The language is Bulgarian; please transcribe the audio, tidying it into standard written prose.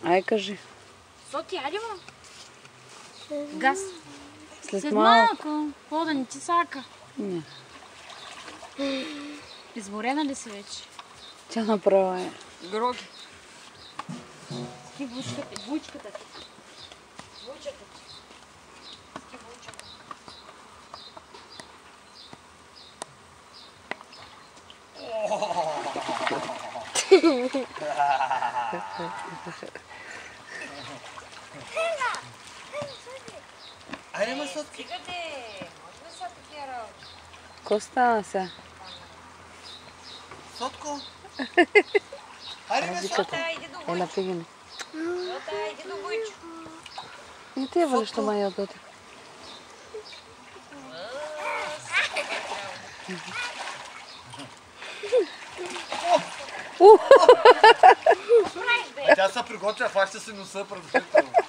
Ай, кажи. Соти, айде ма. Газ. След малко. Какво да не ти сака? Не. Изморена ли си вече? Тя направо е. Гроги. Ски вучката ти. Вучката ти. Ски вучката. Айде ма, Сотки. Стигате! Може ли са такива работи? Ко става сега? Сотко. Айде ме, Сотко. Сота, иди до Вучо. Напигни. Сота, иди до Вучо. Не ти е вършта мая доти. Тя се приготвя, фаща си носа предварително.